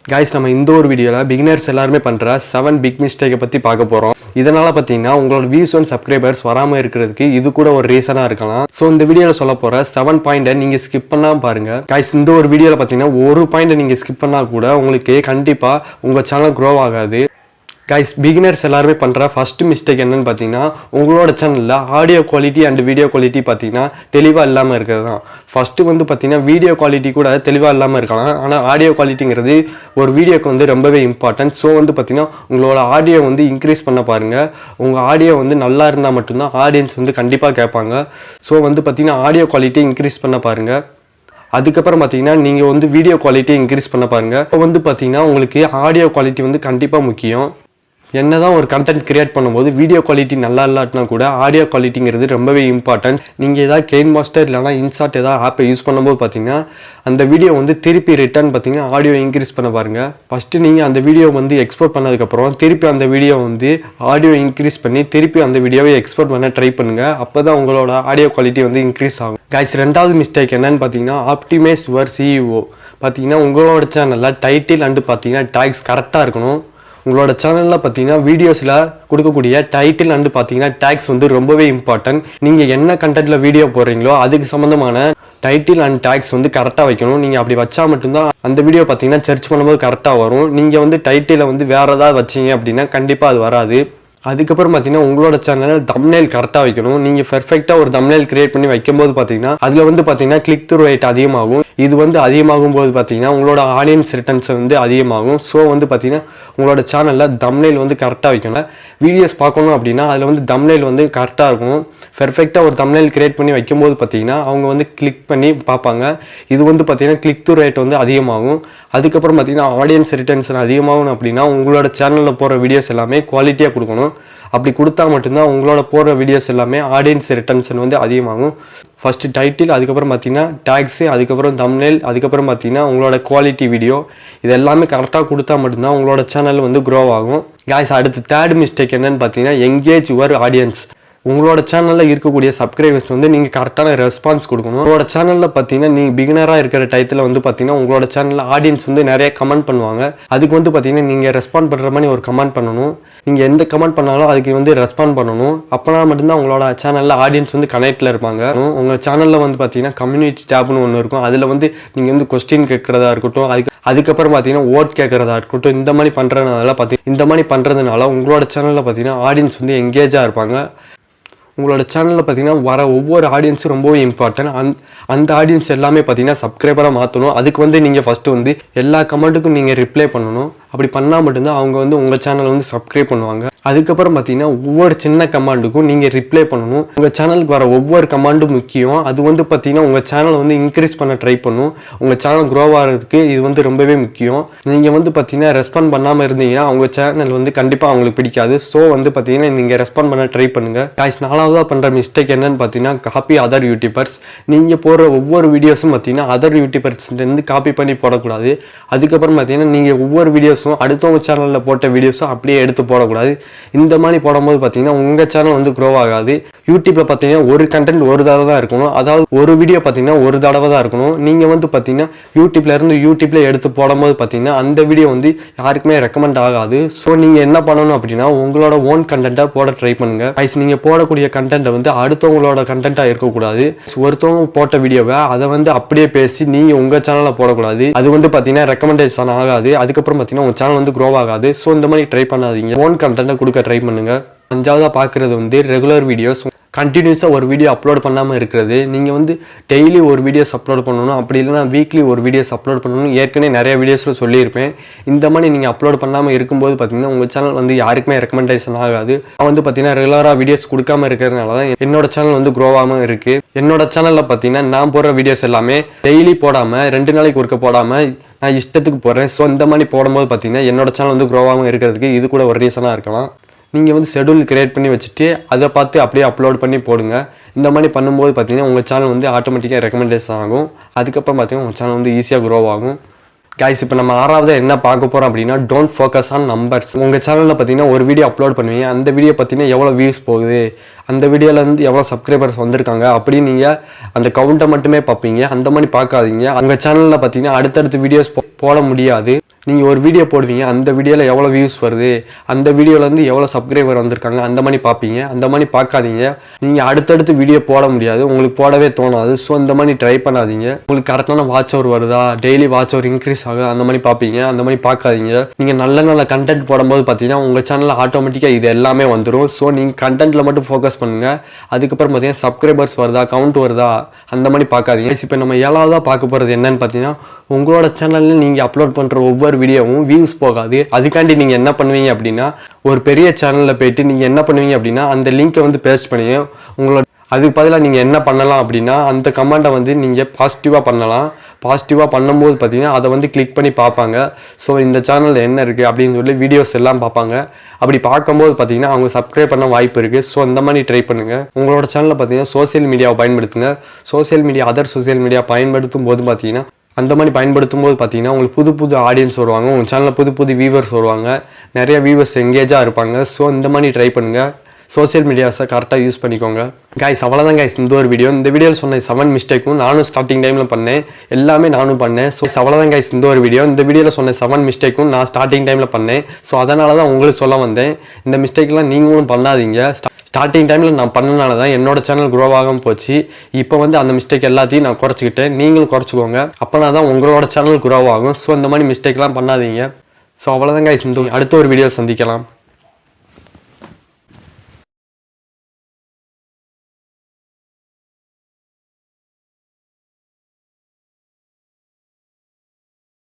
Guys நம்ம இந்த ஒரு வீடியோல பிகினர்ஸ் எல்லாரும் பண்ற 7 பிக் மிஸ்டேக்க பத்தி பார்க்க போறோம். இதனால பாத்தீங்கன்னா உங்களோட வியூஸ் அண்ட் சப்ஸ்கிரைபர்ஸ் வராம இருக்கிறதுக்கு இது கூட ஒரு ரீசனா இருக்கலாம். சோ இந்த வீடியோல சொல்ல போற 7 பாயிண்ட நீங்க ஸ்கிப் பண்ணாம பாருங்க. गाइस இந்த ஒரு வீடியோல பாத்தீங்கன்னா ஒரு பாயிண்ட நீங்க ஸ்கிப் பண்ணா கூட உங்களுக்கு கண்டிப்பா உங்க சேனல் grow ஆகாது. गाइस beginners எல்லாரும் பண்ற ஃபர்ஸ்ட் மிஸ்டேக் என்னன்னு பாத்தீங்கன்னா உங்களோட சேனல்ல audio quality and video quality பாத்தீங்கன்னா தெளிவா இல்லாம இருக்குதுதான். ஃபர்ஸ்ட் வந்து பாத்தீங்கன்னா வீடியோ குவாலிட்டி கூட தெளிவா இல்லாம இருக்கலாம். ஆனா ஆடியோ குவாலிட்டிங்கிறது ஒரு வீடியோக்கு வந்து ரொம்பவே இம்பார்ட்டன்ட். சோ வந்து பாத்தீங்கன்னா உங்களோட ஆடியோ வந்து இன்க்ரீஸ் பண்ண பாருங்க. உங்க ஆடியோ வந்து நல்லா இருந்தா மட்டும் தான் ஆடியன்ஸ் வந்து கண்டிப்பா கேட்பாங்க. சோ வந்து பாத்தீங்கன்னா ஆடியோ குவாலிட்டி இன்க்ரீஸ் பண்ண பாருங்க. அதுக்கப்புறம் பாத்தீங்கன்னா நீங்க வந்து வீடியோ குவாலிட்டி இன்க்ரீஸ் பண்ண பாருங்க. இப்போ வந்து பாத்தீங்கன்னா உங்களுக்கு ஆடியோ குவாலிட்டி வந்து கண்டிப்பா முக்கியம். என்னதான் ஒரு கண்டென்ட் கிரியேட் பண்ணும்போது வீடியோ குவாலிட்டி நல்லா இல்லாட்டினா கூட ஆடியோ குவாலிட்டிங்கிறது ரொம்பவே இம்பார்ட்டன்ட். நீங்கள் ஏதாவது கெயின் மாஸ்டர் இல்லைனா இன்சார்ட் ஏதாவது ஆப்பை யூஸ் பண்ணும்போது பார்த்தீங்கன்னா அந்த வீடியோ வந்து திருப்பி ரிட்டர்ன் பார்த்தீங்கன்னா ஆடியோ இன்க்ரீஸ் பண்ண பாருங்க. ஃபஸ்ட்டு நீங்கள் அந்த வீடியோ வந்து எக்ஸ்போர்ட் பண்ணதுக்கப்புறம் திருப்பி அந்த வீடியோ வந்து ஆடியோ இன்க்ரீஸ் பண்ணி திருப்பி அந்த வீடியோவை எக்ஸ்போர்ட் பண்ண ட்ரை பண்ணுங்க. அப்போ தான் உங்களோட ஆடியோ குவாலிட்டி வந்து இன்க்ரீஸ் ஆகும். गाइस ரெண்டாவது மிஸ்டேக் என்னன்னு பார்த்தீங்கன்னா ஆப்டிமைஸ் யுவர் சிஇஓ. பார்த்தீங்கன்னா உங்களோட சேனலில் டைட்டில் அண்டு பார்த்தீங்கன்னா டேக்ஸ் கரெக்டாக இருக்கணும். உங்களோட சேனலில் பார்த்தீங்கன்னா வீடியோஸில் கொடுக்கக்கூடிய டைட்டில் அண்டு பார்த்தீங்கன்னா டேக்ஸ் வந்து ரொம்பவே இம்பார்ட்டன்ட். நீங்கள் என்ன கண்டென்ட்டில் வீடியோ போடுறீங்களோ அதுக்கு சம்மந்தமான டைட்டில் அண்ட் டேக்ஸ் வந்து கரெக்டாக வைக்கணும். நீங்கள் அப்படி வச்சா மட்டும்தான் அந்த வீடியோ பார்த்தீங்கன்னா சர்ச் பண்ணும்போது கரெக்டாக வரும். நீங்கள் வந்து டைட்டிலை வந்து வேறு ஏதாவது வச்சிங்க அப்படின்னா கண்டிப்பாக அது வராது. அதுக்கப்புறம் பார்த்தீங்கன்னா உங்களோட சேனலில் தம்ப்நெயில் கரெக்டாக வைக்கணும். நீங்கள் பெர்ஃபெக்டாக ஒரு தம்ப்நெயில் கிரியேட் பண்ணி வைக்கும்போது பார்த்தீங்கன்னா அதில் வந்து பார்த்தீங்கன்னா கிளிக் த்ரூ ரேட் அதிகமாகும். இது வந்து அதிகமாகும் போது பார்த்தீங்கன்னா உங்களோட ஆடியன்ஸ் ரிட்டர்ன்ஸ் வந்து அதிகமாகும். ஸோ வந்து பார்த்தீங்கன்னா உங்களோட சேனலில் தம்ப்நெயில் வந்து கரெக்டாக வைக்கணும். வீடியோஸ் பார்க்கணும் அப்படின்னா அதில் வந்து தம்ப்நெயில் வந்து கரெக்டாக இருக்கும். பெர்ஃபெக்டாக ஒரு தம்ப்நெயில் கிரியேட் பண்ணி வைக்கும்போது பார்த்தீங்கன்னா அவங்க வந்து கிளிக் பண்ணி பார்ப்பாங்க. இது வந்து பார்த்தீங்கன்னா கிளிக் த்ரூ ரேட் வந்து அதிகமாகும். அதுக்கப்புறம் பார்த்தீங்கன்னா ஆடியன்ஸ் ரிட்டர்ன்ஸ் அதிகமாகும் அப்படின்னா உங்களோட சேனலில் போகிற வீடியோஸ் எல்லாமே குவாலிட்டியாக கொடுக்கணும். அப்படி கொடுத்தா மட்டும்தான் உங்களோட போகிற வீடியோஸ் எல்லாமே ஆடியன்ஸ் ரிட்டர்ன்ஸ் வந்து அதிகமாகும். ஃபர்ஸ்ட் டைட்டில், அதுக்கப்புறம் பார்த்தீங்கன்னா டேக்ஸு, அதுக்கப்புறம் தம்ப்நெயில், அதுக்கப்புறம் பார்த்தீங்கன்னா உங்களோட குவாலிட்டி வீடியோ இது எல்லாமே கரெக்டாக கொடுத்தா மட்டும்தான் உங்களோட சேனல் வந்து க்ரோ ஆகும். गाइस அடுத்து தேர்ட் மிஸ்டேக் என்னன்னு பார்த்தீங்கன்னா என்கேஜ் யுவர் ஆடியன்ஸ். உங்களோட சேனலில் இருக்கக்கூடிய சப்ஸ்கிரைபர்ஸ் வந்து நீங்கள் கரெக்டான ரெஸ்பான்ஸ் கொடுக்கணும். உங்களோட சேனலில் பார்த்தீங்கன்னா நீங்கள் பிகினராக இருக்கிற டயத்தில் வந்து பார்த்தீங்கன்னா உங்களோட சேனலில் ஆடியன்ஸ் வந்து நிறைய கமெண்ட் பண்ணுவாங்க. அதுக்கு வந்து பார்த்தீங்கன்னா நீங்கள் ரெஸ்பாண்ட் பண்ணுற மாதிரி ஒரு கமெண்ட் பண்ணணும். நீங்கள் எந்த கமெண்ட் பண்ணாலும் அதுக்கு வந்து ரெஸ்பாண்ட் பண்ணணும். அப்போனா மட்டும்தான் உங்களோட சேனலில் ஆடியன்ஸ் வந்து கனெக்டில் இருப்பாங்க. உங்கள் சேனலில் வந்து பார்த்தீங்கன்னா கம்யூனிட்டி டேப்னு ஒன்று இருக்கும். அதில் வந்து நீங்கள் வந்து கொஸ்டின் கேட்குறதா இருக்கட்டும், அதுக்கப்புறம் பார்த்தீங்கன்னா ஓட் கேட்குறதா இருக்கட்டும், இந்த மாதிரி பண்ணுறதுனால உங்களோட சேனலில் பார்த்தீங்கன்னா ஆடியன்ஸ் வந்து எங்கேஜாக இருப்பாங்க. உங்களோட சேனலில் பார்த்தீங்கன்னா வர ஒவ்வொரு ஆடியன்ஸும் ரொம்பவே இம்பார்ட்டன்ட். அந்த ஆடியன்ஸ் எல்லாமே பார்த்தீங்கன்னா சப்ஸ்கிரைபராக மாற்றணும். அதுக்கு வந்து நீங்கள் ஃபஸ்ட்டு வந்து எல்லா கமெண்ட்டுக்கும் நீங்கள் ரிப்ளை பண்ணணும். அப்படி பண்ணால் மட்டும்தான் அவங்க வந்து உங்கள் சேனலை வந்து சப்ஸ்கிரைப் பண்ணுவாங்க. அதுக்கப்புறம் பார்த்தீங்கன்னா ஒவ்வொரு சின்ன கமாண்டுக்கும் நீங்கள் ரிப்ளை பண்ணணும். உங்கள் சேனலுக்கு வர ஒவ்வொரு கமாண்டும் முக்கியம். அது வந்து பார்த்தீங்கன்னா உங்கள் சேனலை வந்து இன்க்ரீஸ் பண்ண ட்ரை பண்ணும். உங்கள் சேனல் க்ரோ ஆகிறதுக்கு இது வந்து ரொம்பவே முக்கியம். நீங்கள் வந்து பார்த்தீங்கன்னா ரெஸ்பாண்ட் பண்ணாமல் இருந்தீங்கன்னா உங்கள் சேனல் வந்து கண்டிப்பாக அவங்களுக்கு பிடிக்காது. ஸோ வந்து பார்த்தீங்கன்னா நீங்கள் ரெஸ்பாண்ட் பண்ண ட்ரை பண்ணுங்கள். गाइस நாலாவதாக பண்ணுற மிஸ்டேக் என்னன்னு பார்த்தீங்கன்னா காப்பி அதர் யூடியூபர்ஸ். நீங்கள் போடுற ஒவ்வொரு வீடியோஸும் பார்த்தீங்கன்னா அதர் யூடியூபர்ஸ்லேருந்து காப்பி பண்ணி போடக்கூடாது. அதுக்கப்புறம் பார்த்தீங்கன்னா நீங்கள் ஒவ்வொரு வீடியோஸும் அடுத்தவங்க சேனலில் போட்ட வீடியோஸும் அப்படியே எடுத்து போடக்கூடாது. இந்த மாதிரி போடும்போது பார்த்தீங்கன்னா உங்கள் சேனல் வந்து க்ரோ ஆகாது. யூடியூப்ல பார்த்தீங்கன்னா ஒரு கண்டென்ட் ஒரு தடவை தான் இருக்கணும். அதாவது ஒரு வீடியோ பார்த்தீங்கன்னா ஒரு தடவை தான் இருக்கணும். நீங்கள் வந்து பார்த்தீங்கன்னா யூடியூப்ல எடுத்து போடும்போது பார்த்தீங்கன்னா அந்த வீடியோ வந்து யாருக்குமே ரெக்கமெண்ட் ஆகாது. ஸோ நீங்கள் என்ன பண்ணணும் அப்படின்னா உங்களோட ஓன் கண்டென்ட்டை போட ட்ரை பண்ணுங்க. गाइस நீங்கள் போடக்கூடிய கண்டென்ட்டை வந்து அடுத்தவங்களோட கண்டென்ட்டாக இருக்கக்கூடாது. ஒருத்தவங்க போட்ட வீடியோவை அதை வந்து அப்படியே பேசி நீங்கள் உங்கள் சேனலில் போடக்கூடாது. அது வந்து பார்த்தீங்கன்னா ரெக்கமெண்டேஷன் ஆகாது. அதுக்கப்புறம் பார்த்தீங்கன்னா உங்கள் சேனல் வந்து க்ரோ ஆகாது. ஸோ இந்த மாதிரி ட்ரை பண்ணாதீங்க. ஓன் கண்டென்ட்டை கொடுக்க ட்ரை பண்ணுங்க. அஞ்சாவதாக பார்க்குறது வந்து ரெகுலர் வீடியோஸ். கண்டினியூஸாக ஒரு வீடியோ அப்லோட் பண்ணாமல் இருக்கிறது. நீங்கள் வந்து டெய்லி ஒரு வீடியோஸ் அப்லோட் பண்ணணும், அப்படி இல்லைனா வீக்லி ஒரு வீடியோஸ் அப்லோட் பண்ணணும். ஏற்கனவே நிறைய வீடியோஸில் சொல்லியிருப்பேன். இந்த மாதிரி நீங்கள் அப்லோட் பண்ணாமல் இருக்கும்போது பார்த்தீங்கன்னா உங்கள் சேனல் வந்து யாருக்குமே ரெக்கமெண்டேஷன் ஆகாது. நான் வந்து பார்த்தீங்கன்னா ரெகுலராக வீடியோஸ் கொடுக்காம இருக்கிறதுனால தான் என்னோட சேனல் வந்து க்ரோ ஆகாமல் இருக்குது. என்னோட சேனலில் பார்த்தீங்கன்னா நான் போடுற வீடியோஸ் எல்லாமே டெய்லி போடாமல் 2 நாளைக்கு ஒருக்க போடாமல் நான் இஷ்டத்துக்கு போடுறேன். ஸோ இந்த மாதிரி போடும்போது பார்த்தீங்கன்னா என்னோட சேனல் வந்து க்ரோ ஆகாமல் இருக்கிறதுக்கு இது கூட ஒரு ரீசனாக இருக்கலாம். நீங்கள் வந்து ஷெடியூல் கிரியேட் பண்ணி வச்சுட்டு அதை பார்த்து அப்படியே அப்லோட் பண்ணி போடுங்க. இந்த மாதிரி பண்ணும்போது பார்த்தீங்கன்னா உங்கள் சேனல் வந்து ஆட்டோமேட்டிக்காக ரெக்கமெண்டேஷன் ஆகும். அதுக்கப்புறம் பார்த்தீங்கன்னா உங்கள் சேனல் வந்து ஈஸியாக க்ரோ ஆகும். गाइस இப்போ நம்ம ஆறாவது என்ன பார்க்க போறோம் அப்படினா டோன்ட் ஃபோக்கஸ் ஆன் நம்பர்ஸ். உங்க சேனல்ல பாத்தீங்கன்னா ஒரு வீடியோ அப்லோட் பண்ணுவீங்க, அந்த வீடியோ பாத்தீங்கன்னா எவ்வளவு வியூஸ் போகுது, அந்த வீடியோல இருந்து எவ்வளவு சப்ஸ்கிரைபர்ஸ் வந்திருக்காங்க அப்படி நீங்க அந்த கவுண்ட்டை மட்டுமே பாப்பீங்க. அந்த மாதிரி பார்க்காதீங்க. உங்க சேனல்ல பாத்தீங்கன்னா அடுத்தடுத்த வீடியோஸ் போட முடியாது. நீங்கள் ஒரு வீடியோ போடுவீங்க, அந்த வீடியோவில் எவ்வளோ வியூஸ் வருது, அந்த வீடியோலேருந்து எவ்வளோ சப்ஸ்கிரைபர் வந்திருக்காங்க, அந்த மாதிரி பார்ப்பீங்க. அந்த மாதிரி பார்க்காதீங்க. நீங்கள் அடுத்தடுத்து வீடியோ போட முடியாது, உங்களுக்கு போடவே தோணாது. ஸோ இந்த மாதிரி ட்ரை பண்ணாதீங்க. உங்களுக்கு கரெக்டான வாட்ச் ஹவர் வருதா, டெய்லி வாட்ச் ஹவர் இன்க்ரீஸ் ஆகுது, அந்த மாதிரி பார்ப்பீங்க. அந்த மாதிரி பார்க்காதீங்க. நீங்கள் நல்ல நல்ல கண்டென்ட் போடும்போது பார்த்தீங்கன்னா உங்கள் சேனலில் ஆட்டோமேட்டிக்காக இது எல்லாமே வந்துடும். ஸோ நீங்கள் கண்டென்ட்டில் மட்டும் ஃபோக்கஸ் பண்ணுங்கள். அதுக்கப்புறம் பார்த்தீங்கன்னா சப்ஸ்கிரைபர்ஸ் வருதா, கவுண்ட் வருதா, அந்த மாதிரி பார்க்காதீங்க. இப்போ நம்ம ஏழாவதாக பார்க்க போகிறது என்னன்னு பார்த்தீங்கன்னா, உங்களோட சேனலில் நீங்கள் அப்லோட் பண்ணுற ஒவ்வொரு வீடியோவும் வியூஸ் போகாது. அதுக்காண்டி நீங்கள் என்ன பண்ணுவீங்க அப்படின்னா, ஒரு பெரிய சேனலில் போயிட்டு நீங்கள் என்ன பண்ணுவீங்க அப்படின்னா, அந்த லிங்க்கை வந்து பேஸ்ட் பண்ணுவீங்க. உங்களோட அதுக்கு பதிலாக நீங்கள் என்ன பண்ணலாம் அப்படின்னா, அந்த கமெண்ட்டை வந்து நீங்கள் பாசிட்டிவாக பண்ணலாம். பாசிட்டிவாக பண்ணும்போது பார்த்தீங்கன்னா அதை வந்து கிளிக் பண்ணி பார்ப்பாங்க. ஸோ இந்த சேனலில் என்ன இருக்குது அப்படின்னு சொல்லி வீடியோஸ் எல்லாம் பார்ப்பாங்க. அப்படி பார்க்கும்போது பார்த்தீங்கன்னா அவங்க சப்ஸ்கிரைப் பண்ண வாய்ப்பு இருக்குது. ஸோ இந்த மாதிரி ட்ரை பண்ணுங்கள். உங்களோட சேனலில் பார்த்தீங்கன்னா சோசியல் மீடியாவை பயன்படுத்துங்க. Social media, other social media பயன்படுத்தும் போது பார்த்தீங்கன்னா, அந்த மாதிரி பயன்படுத்தும் போது பார்த்தீங்கன்னா உங்களுக்கு புது புது ஆடியன்ஸ் வருவாங்க. உங்கள் சேனலில் புது புது வியூவர்ஸ் வருவாங்க. நிறைய வியூவர்ஸ் எங்கேஜாக இருப்பாங்க. ஸோ இந்த மாதிரி ட்ரை பண்ணுங்கள். சோசியல் மீடியாஸை கரெக்டாக யூஸ் பண்ணிக்கோங்க. கைஸ் அவ்வளோதான் கைஸ் இந்த ஒரு வீடியோ. இந்த வீடியோவில் சொன்ன 7 மிஸ்டேக்கும் நானும் ஸ்டார்டிங் டைமில் பண்ணேன். எல்லாமே நானும் பண்ணேன். ஸோ அவ்வளோதான் கைஸ் இந்த ஒரு வீடியோ. இந்த வீடியோவில் சொன்ன 7 மிஸ்டேக்கும் நான் ஸ்டார்டிங் டைமில் பண்ணேன். ஸோ அதனால தான் உங்களுக்கு சொல்ல வந்தேன். இந்த மிஸ்டேக்லாம் நீங்களும் பண்ணாதீங்க. ஸ்டார்டிங் டைமில் நான் பண்ணனால தான் என்னோட சேனல் க்ரோ ஆகாமல் போச்சு. இப்போ வந்து அந்த மிஸ்டேக் எல்லாத்தையும் நான் குறைச்சிக்கிட்டேன். நீங்களும் குறைச்சிக்கோங்க. அப்போனா தான் உங்களோட சேனல் க்ரோ ஆகும். ஸோ இந்த மாதிரி மிஸ்டேக்லாம் பண்ணாதீங்க. ஸோ அவ்வளோதான் கைஸ் இந்த அடுத்த ஒரு வீடியோ சந்திக்கலாம்.